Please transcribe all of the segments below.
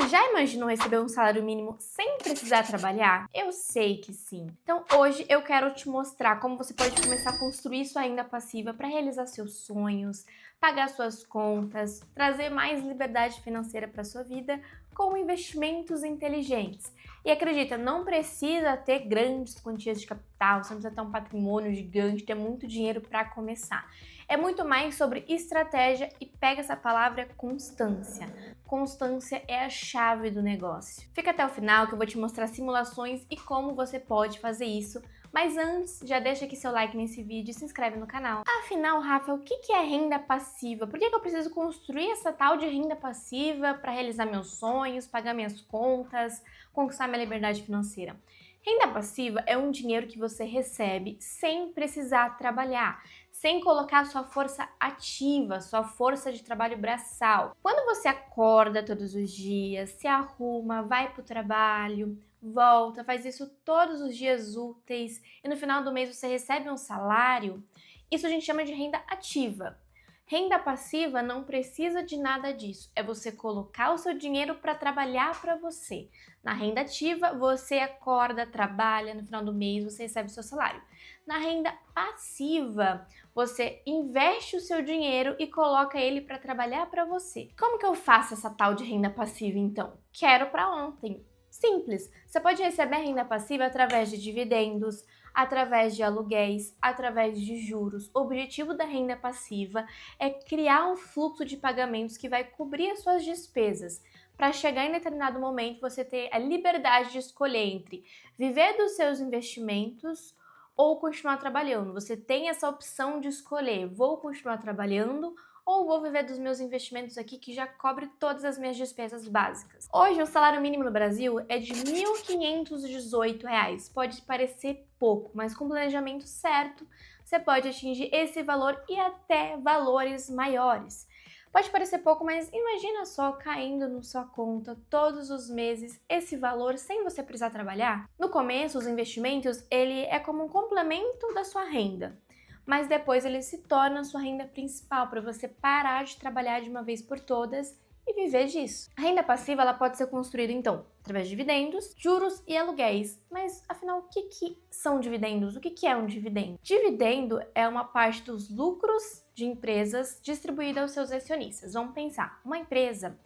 Você já imaginou receber um salário mínimo sem precisar trabalhar? Eu sei que sim. Então hoje eu quero te mostrar como você pode começar a construir sua renda passiva para realizar seus sonhos, pagar suas contas, trazer mais liberdade financeira para sua vida com investimentos inteligentes. E acredita, não precisa ter grandes quantias de capital, você não precisa ter um patrimônio gigante, ter muito dinheiro para começar. É muito mais sobre estratégia e pega essa palavra constância. Constância é a chave do negócio. Fica até o final que eu vou te mostrar simulações e como você pode fazer isso. Mas antes, já deixa aqui seu like nesse vídeo e se inscreve no canal. Afinal, Rafa, o que é renda passiva? Por que eu preciso construir essa tal de renda passiva para realizar meus sonhos, pagar minhas contas, conquistar minha liberdade financeira? Renda passiva é um dinheiro que você recebe sem precisar trabalhar, sem colocar sua força ativa, sua força de trabalho braçal. Quando você acorda todos os dias, se arruma, vai para o trabalho, volta, faz isso todos os dias úteis e no final do mês você recebe um salário, isso a gente chama de renda ativa. Renda passiva não precisa de nada disso, é você colocar o seu dinheiro para trabalhar para você. Na renda ativa, você acorda, trabalha, no final do mês você recebe o seu salário. Na renda passiva, você investe o seu dinheiro e coloca ele para trabalhar para você. Como que eu faço essa tal de renda passiva então? Quero para ontem. Simples, você pode receber renda passiva através de dividendos, através de aluguéis, através de juros. O objetivo da renda passiva é criar um fluxo de pagamentos que vai cobrir as suas despesas, para chegar em determinado momento você ter a liberdade de escolher entre viver dos seus investimentos ou continuar trabalhando. Você tem essa opção de escolher, vou continuar trabalhando ou vou viver dos meus investimentos aqui que já cobre todas as minhas despesas básicas. Hoje o salário mínimo no Brasil é de R$ 1.518. Pode parecer pouco, mas com planejamento certo, você pode atingir esse valor e até valores maiores. Pode parecer pouco, mas imagina só caindo na sua conta todos os meses esse valor sem você precisar trabalhar. No começo, os investimentos, ele é como um complemento da sua renda, mas depois ele se torna a sua renda principal para você parar de trabalhar de uma vez por todas e viver disso. A renda passiva ela pode ser construída então através de dividendos, juros e aluguéis. Mas afinal, o que são dividendos? O que é um dividendo? Dividendo é uma parte dos lucros de empresas distribuída aos seus acionistas. Vamos pensar, uma empresa,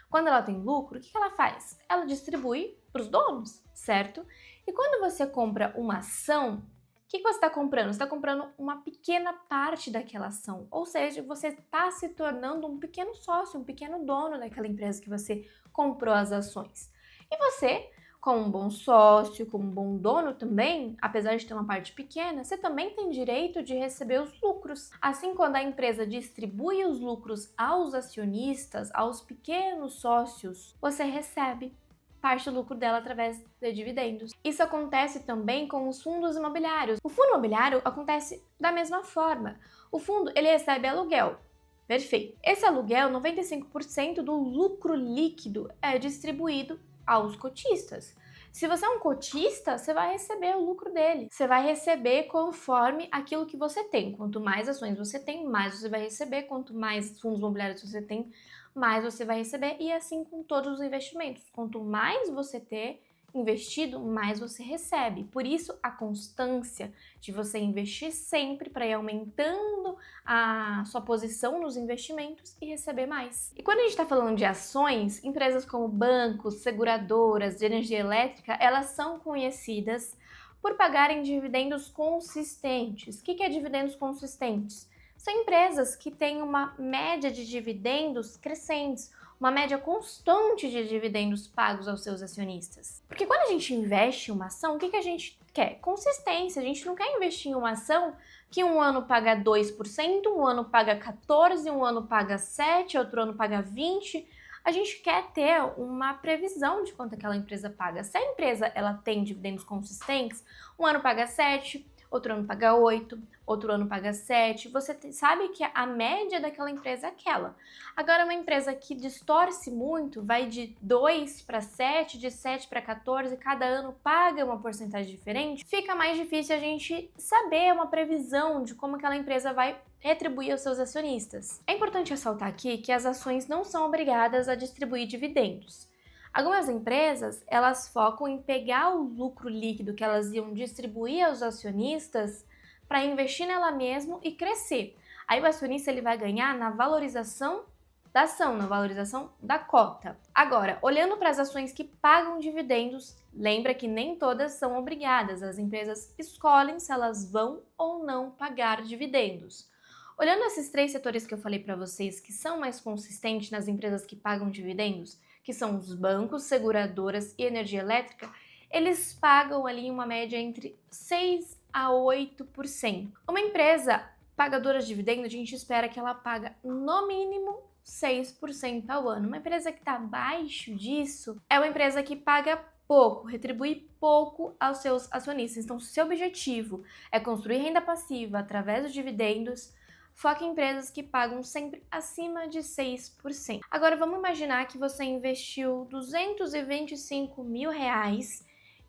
quando ela tem lucro, o que ela faz? Ela distribui para os donos, certo? E quando você compra uma ação, o que você está comprando? Você está comprando uma pequena parte daquela ação, ou seja, você está se tornando um pequeno sócio, um pequeno dono daquela empresa que você comprou as ações. E você, como um bom sócio, como um bom dono também, apesar de ter uma parte pequena, você também tem direito de receber os lucros. Assim, quando a empresa distribui os lucros aos acionistas, aos pequenos sócios, você recebe parte do lucro dela através de dividendos. Isso acontece também com os fundos imobiliários. O fundo imobiliário acontece da mesma forma. O fundo, ele recebe aluguel. Perfeito. Esse aluguel, 95% do lucro líquido é distribuído aos cotistas. Se você é um cotista, você vai receber o lucro dele. Você vai receber conforme aquilo que você tem. Quanto mais ações você tem, mais você vai receber. Quanto mais fundos imobiliários você tem, mais você vai receber. E assim com todos os investimentos. Quanto mais você ter investido, mais você recebe. Por isso, a constância de você investir sempre para ir aumentando a sua posição nos investimentos e receber mais. E quando a gente está falando de ações, empresas como bancos, seguradoras de energia elétrica, elas são conhecidas por pagarem dividendos consistentes. O que é dividendos consistentes? São empresas que têm uma média de dividendos crescentes, uma média constante de dividendos pagos aos seus acionistas. Porque quando a gente investe em uma ação, o que a gente quer? Consistência. A gente não quer investir em uma ação que um ano paga 2%, um ano paga 14%, um ano paga 7%, outro ano paga 20%. A gente quer ter uma previsão de quanto aquela empresa paga. Se a empresa ela tem dividendos consistentes, um ano paga 7%, outro ano paga 8%, outro ano paga 7%. Você sabe que a média daquela empresa é aquela. Agora, uma empresa que distorce muito, vai de 2 para 7, de 7 para 14, cada ano paga uma porcentagem diferente, fica mais difícil a gente saber uma previsão de como aquela empresa vai retribuir aos seus acionistas. É importante ressaltar aqui que as ações não são obrigadas a distribuir dividendos. Algumas empresas, elas focam em pegar o lucro líquido que elas iam distribuir aos acionistas para investir nela mesmo e crescer. Aí o acionista ele vai ganhar na valorização da ação, na valorização da cota. Agora, olhando para as ações que pagam dividendos, lembra que nem todas são obrigadas, as empresas escolhem se elas vão ou não pagar dividendos. Olhando esses 3 setores que eu falei para vocês que são mais consistentes nas empresas que pagam dividendos, que são os bancos, seguradoras e energia elétrica, eles pagam ali uma média entre 6 a 8%. Uma empresa pagadora de dividendos, a gente espera que ela paga no mínimo 6% ao ano. Uma empresa que está abaixo disso é uma empresa que paga pouco, retribui pouco aos seus acionistas. Então, se o seu objetivo é construir renda passiva através dos dividendos, foque em empresas que pagam sempre acima de 6%. Agora, vamos imaginar que você investiu R$ 225 mil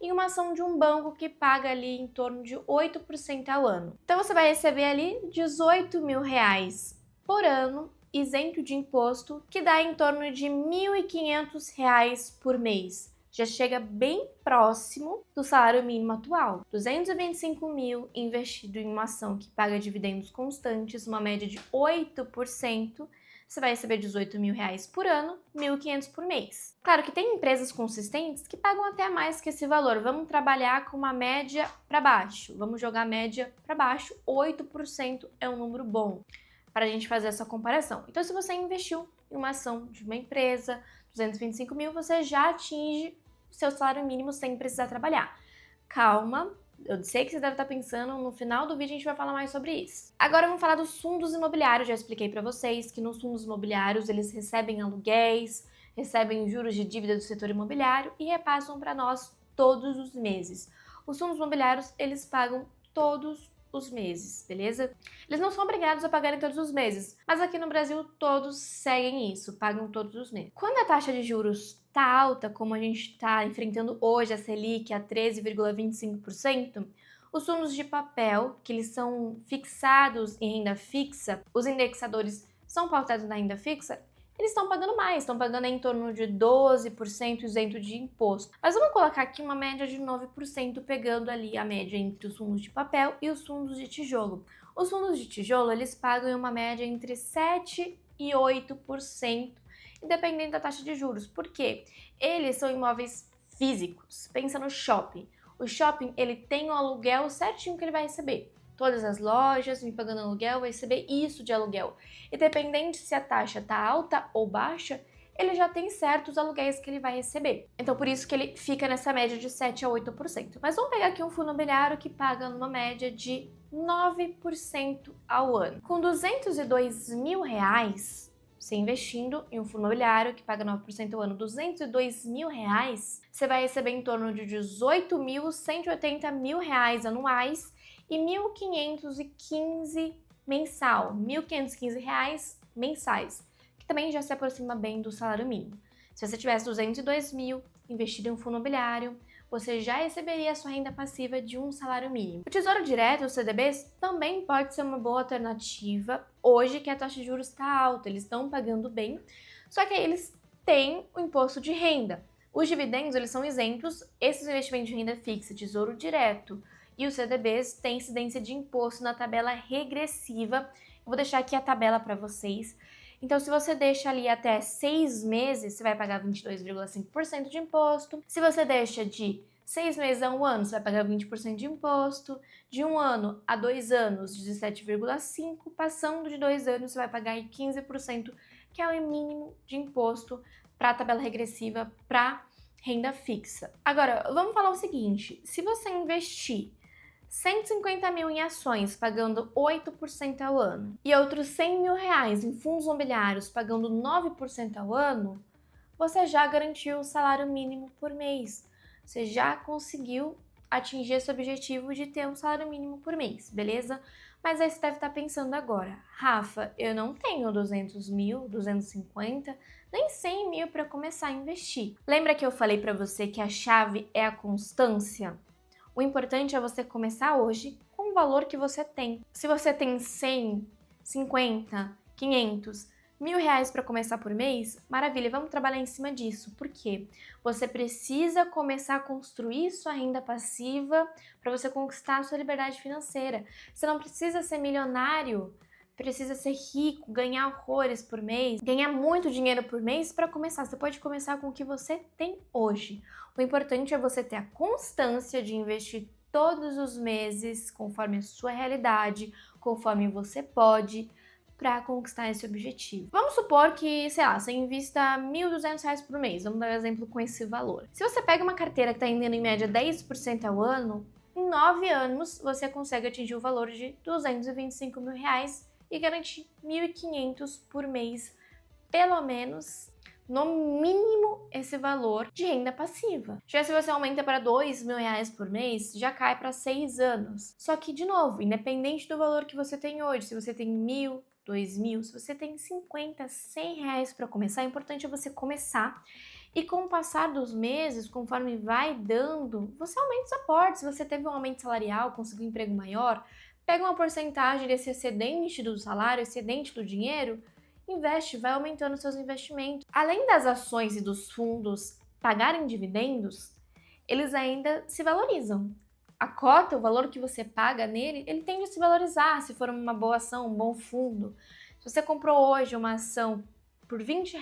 em uma ação de um banco que paga ali em torno de 8% ao ano. Então, você vai receber ali R$ 18 mil por ano, isento de imposto, que dá em torno de R$ 1.500 por mês. Já chega bem próximo do salário mínimo atual. 225 mil investido em uma ação que paga dividendos constantes, uma média de 8%, você vai receber R$ 18 mil por ano, R$ 1.500 por mês. Claro que tem empresas consistentes que pagam até mais que esse valor. Vamos trabalhar com uma média para baixo. Vamos jogar a média para baixo. 8% é um número bom para a gente fazer essa comparação. Então, se você investiu em uma ação de uma empresa, 225 mil, você já atinge o seu salário mínimo sem precisar trabalhar. Calma, eu sei que você deve estar pensando, no final do vídeo a gente vai falar mais sobre isso. Agora vamos falar dos fundos imobiliários. Já expliquei para vocês que nos fundos imobiliários eles recebem aluguéis, recebem juros de dívida do setor imobiliário e repassam para nós todos os meses. Os fundos imobiliários eles pagam todos os meses, beleza? Eles não são obrigados a pagarem todos os meses, mas aqui no Brasil todos seguem isso, pagam todos os meses. Quando a taxa de juros tá alta, como a gente está enfrentando hoje, a Selic a 13,25%, os fundos de papel, que eles são fixados em renda fixa, os indexadores são pautados na renda fixa, eles estão pagando mais, estão pagando em torno de 12% isento de imposto. Mas vamos colocar aqui uma média de 9%, pegando ali a média entre os fundos de papel e os fundos de tijolo. Os fundos de tijolo, eles pagam uma média entre 7% e 8%, independente da taxa de juros. Por quê? Eles são imóveis físicos. Pensa no shopping. O shopping, ele tem o aluguel certinho que ele vai receber. Todas as lojas me pagando aluguel, vai receber isso de aluguel. Independente se a taxa está alta ou baixa, ele já tem certos aluguéis que ele vai receber. Então, por isso que ele fica nessa média de 7 a 8%. Mas vamos pegar aqui um fundo imobiliário que paga numa média de 9% ao ano. Com R$ 202 mil, você investindo em um fundo imobiliário que paga 9% ao ano, R$ 202 mil, você vai receber em torno de R$ 18.180 mil anuais e R$ 1.515 mensal, R$ 1.515 mensais, que também já se aproxima bem do salário mínimo. Se você tivesse 202 mil investido em um fundo imobiliário, você já receberia a sua renda passiva de um salário mínimo. O Tesouro Direto, os CDBs, também pode ser uma boa alternativa hoje que a taxa de juros está alta, eles estão pagando bem, só que eles têm o imposto de renda. Os dividendos, eles são isentos, esses investimentos de renda fixa, Tesouro Direto e os CDBs têm incidência de imposto na tabela regressiva. Eu vou deixar aqui a tabela para vocês. Então, se você deixa ali até 6 meses, você vai pagar 22,5% de imposto. Se você deixa de 6 meses a 1 ano, você vai pagar 20% de imposto. De 1 ano a 2 anos, 17,5%. Passando de 2 anos, você vai pagar aí 15%, que é o mínimo de imposto para a tabela regressiva para renda fixa. Agora, vamos falar o seguinte, se você investir 150 mil em ações, pagando 8% ao ano, e outros 100 mil reais em fundos imobiliários, pagando 9% ao ano, você já garantiu o salário mínimo por mês. Você já conseguiu atingir esse objetivo de ter um salário mínimo por mês, beleza? Mas aí você deve estar pensando agora, Rafa, eu não tenho 200 mil, 250, nem 100 mil para começar a investir. Lembra que eu falei para você que a chave é a constância? O importante é você começar hoje com o valor que você tem. Se você tem 100, 50, 500, R$ 1.000 para começar por mês? Maravilha, vamos trabalhar em cima disso. Por quê? Você precisa começar a construir sua renda passiva para você conquistar a sua liberdade financeira. Você não precisa ser milionário, precisa ser rico, ganhar horrores por mês, ganhar muito dinheiro por mês para começar. Você pode começar com o que você tem hoje. O importante é você ter a constância de investir todos os meses, conforme a sua realidade, conforme você pode, para conquistar esse objetivo. Vamos supor que, sei lá, você invista R$ 1.200 por mês. Vamos dar um exemplo com esse valor. Se você pega uma carteira que está rendendo em média 10% ao ano, em 9 anos você consegue atingir o valor de R$ 225.000 e garantir 1.500 por mês, pelo menos, no mínimo, esse valor de renda passiva. Já se você aumenta para R$ 2.000 por mês, já cai para 6 anos. Só que, de novo, independente do valor que você tem hoje, se você tem 1.000, 2.000, se você tem 50, 100 reais para começar, é importante você começar. E com o passar dos meses, conforme vai dando, você aumenta os aportes. Se você teve um aumento salarial, conseguiu um emprego maior, pega uma porcentagem desse excedente do salário, excedente do dinheiro, investe, vai aumentando seus investimentos. Além das ações e dos fundos pagarem dividendos, eles ainda se valorizam. A cota, o valor que você paga nele, ele tende a se valorizar se for uma boa ação, um bom fundo. Se você comprou hoje uma ação por R$ 20,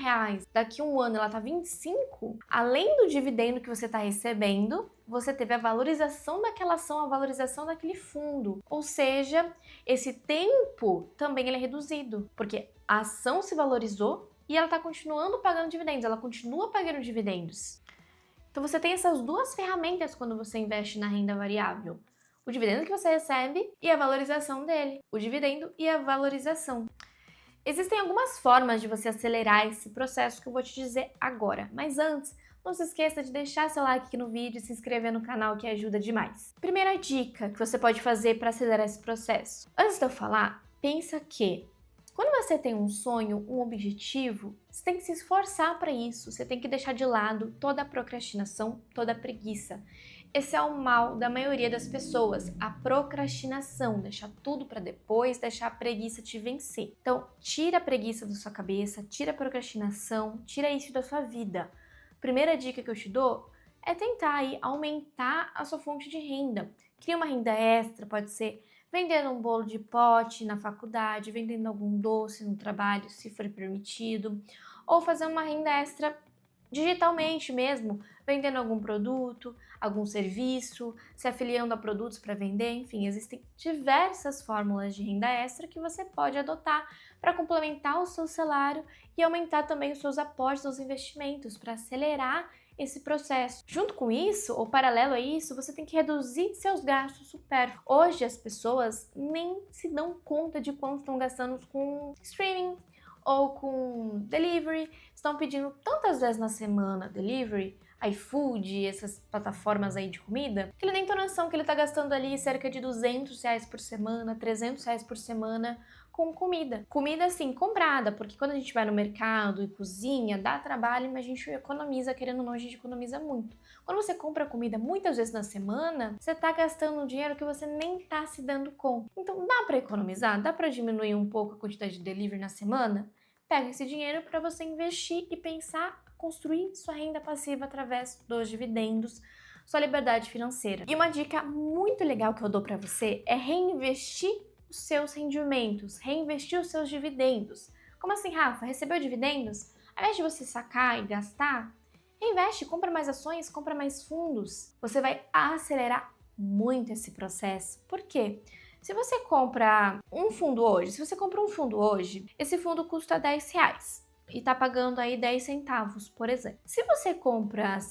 daqui a um ano ela está 25, além do dividendo que você está recebendo, você teve a valorização daquela ação, a valorização daquele fundo. Ou seja, esse tempo também ele é reduzido, porque a ação se valorizou e ela está continuando pagando dividendos, ela continua pagando dividendos. Então você tem essas duas ferramentas quando você investe na renda variável. O dividendo que você recebe e a valorização dele. O dividendo e a valorização. Existem algumas formas de você acelerar esse processo que eu vou te dizer agora. Mas antes, não se esqueça de deixar seu like aqui no vídeo e se inscrever no canal, que ajuda demais. Primeira dica que você pode fazer para acelerar esse processo. Antes de eu falar, pensa que quando você tem um sonho, um objetivo, você tem que se esforçar para isso, você tem que deixar de lado toda a procrastinação, toda a preguiça. Esse é o mal da maioria das pessoas, a procrastinação, deixar tudo para depois, deixar a preguiça te vencer. Então, tira a preguiça da sua cabeça, tira a procrastinação, tira isso da sua vida. Primeira dica que eu te dou é tentar aí aumentar a sua fonte de renda. Cria uma renda extra, pode ser vendendo um bolo de pote na faculdade, vendendo algum doce no trabalho, se for permitido, ou fazer uma renda extra digitalmente mesmo, vendendo algum produto, algum serviço, se afiliando a produtos para vender, enfim, existem diversas fórmulas de renda extra que você pode adotar para complementar o seu salário e aumentar também os seus aportes aos investimentos, para acelerar esse processo. Junto com isso, ou paralelo a isso, você tem que reduzir seus gastos supérfluos. Hoje as pessoas nem se dão conta de quanto estão gastando com streaming ou com delivery, estão pedindo tantas vezes na semana delivery, iFood, essas plataformas aí de comida, que ele nem tem noção que ele tá gastando ali cerca de R$ 200 por semana, R$ 300 por semana com comida. Comida, assim, comprada, porque quando a gente vai no mercado e cozinha, dá trabalho, mas a gente economiza, querendo ou não, a gente economiza muito. Quando você compra comida muitas vezes na semana, você tá gastando um dinheiro que você nem tá se dando conta. Então, dá para economizar? Dá para diminuir um pouco a quantidade de delivery na semana? Pega esse dinheiro para você investir e pensar construir sua renda passiva através dos dividendos, sua liberdade financeira. E uma dica muito legal que eu dou para você é reinvestir os seus rendimentos, reinvestir os seus dividendos. Como assim, Rafa? Recebeu dividendos? Ao invés de você sacar e gastar, reinveste, compra mais ações, compra mais fundos. Você vai acelerar muito esse processo. Por quê? Se você compra um fundo hoje, esse fundo custa R$ 10 e tá pagando aí 10 centavos, por exemplo. Se você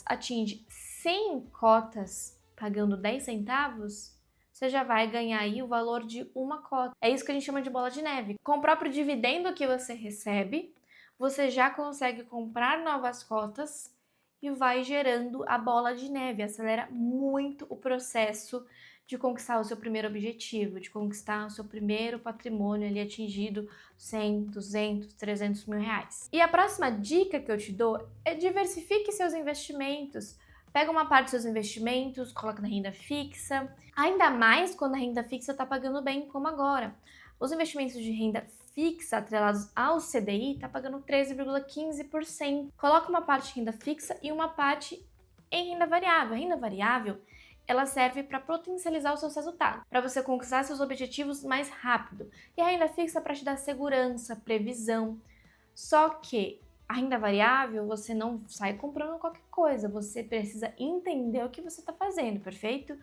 atinge 100 cotas pagando 10 centavos, você já vai ganhar aí o valor de uma cota. É isso que a gente chama de bola de neve. Com o próprio dividendo que você recebe, você já consegue comprar novas cotas e vai gerando a bola de neve. Acelera muito o processo de conquistar o seu primeiro objetivo, de conquistar o seu primeiro patrimônio ali atingido 100, 200, 300 mil reais. E a próxima dica que eu te dou é diversifique seus investimentos. Pega uma parte dos seus investimentos, coloca na renda fixa, ainda mais quando a renda fixa está pagando bem, como agora. Os investimentos de renda fixa atrelados ao CDI está pagando 13,15%. Coloca uma parte em renda fixa e uma parte em renda variável. A renda variável, ela serve para potencializar os seus resultados, para você conquistar seus objetivos mais rápido. E a renda fixa para te dar segurança, previsão. Só que a renda variável, você não sai comprando qualquer coisa, você precisa entender o que você está fazendo, perfeito?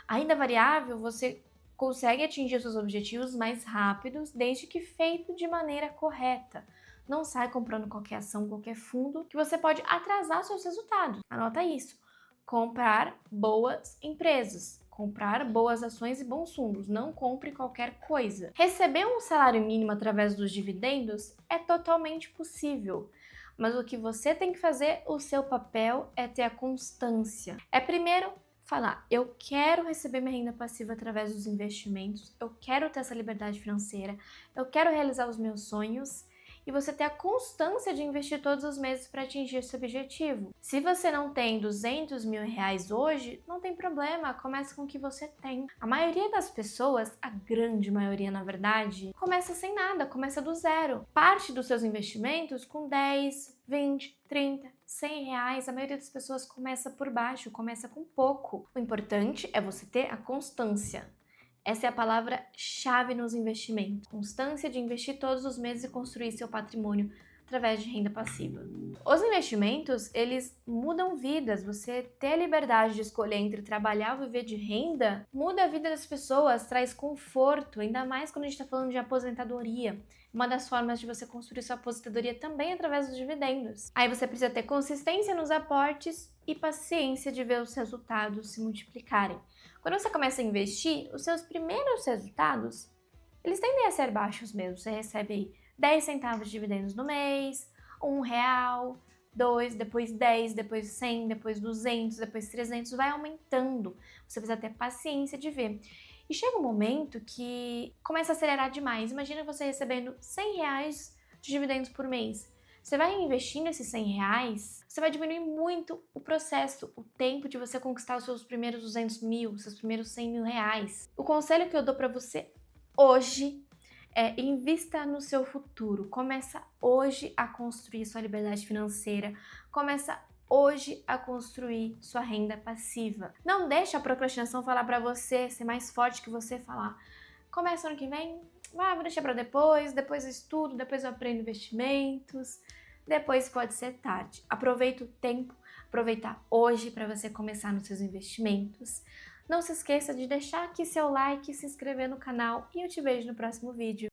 A renda variável, você consegue atingir seus objetivos mais rápidos, desde que feito de maneira correta. Não sai comprando qualquer ação, qualquer fundo, que você pode atrasar seus resultados. Anota isso. Comprar boas empresas. Comprar boas ações e bons fundos, não compre qualquer coisa. Receber um salário mínimo através dos dividendos é totalmente possível, mas o que você tem que fazer, o seu papel é ter a constância. É primeiro falar, eu quero receber minha renda passiva através dos investimentos, eu quero ter essa liberdade financeira, eu quero realizar os meus sonhos, e você ter a constância de investir todos os meses para atingir esse objetivo. Se você não tem 200 mil reais hoje, não tem problema, comece com o que você tem. A maioria das pessoas, a grande maioria na verdade, começa sem nada, começa do zero. Parte dos seus investimentos com 10, 20, 30, 100 reais, a maioria das pessoas começa por baixo, começa com pouco. O importante é você ter a constância. Essa é a palavra-chave nos investimentos. Constância de investir todos os meses e construir seu patrimônio através de renda passiva. Os investimentos, eles mudam vidas. Você ter a liberdade de escolher entre trabalhar ou viver de renda, muda a vida das pessoas, traz conforto, ainda mais quando a gente está falando de aposentadoria. Uma das formas de você construir sua aposentadoria também é através dos dividendos. Aí você precisa ter consistência nos aportes e paciência de ver os resultados se multiplicarem. Quando você começa a investir, os seus primeiros resultados, eles tendem a ser baixos mesmo. Você recebe aí 10 centavos de dividendos no mês, R$1, 2, depois 10, depois 100, depois 200, depois 300, vai aumentando. Você precisa ter paciência de ver. E chega um momento que começa a acelerar demais. Imagina você recebendo R$100 de dividendos por mês. Você vai investindo esses R$100, você vai diminuir muito o processo, o tempo de você conquistar os seus primeiros 200 mil, seus primeiros 100 mil reais. O conselho que eu dou para você hoje é invista no seu futuro. Começa hoje a construir sua liberdade financeira. Começa hoje a construir sua renda passiva. Não deixa a procrastinação falar para você, ser mais forte que você falar. Começa ano que vem, vou deixar para depois eu estudo, depois eu aprendo investimentos, depois pode ser tarde. Aproveita o tempo, aproveitar hoje para você começar nos seus investimentos. Não se esqueça de deixar aqui seu like, se inscrever no canal e eu te vejo no próximo vídeo.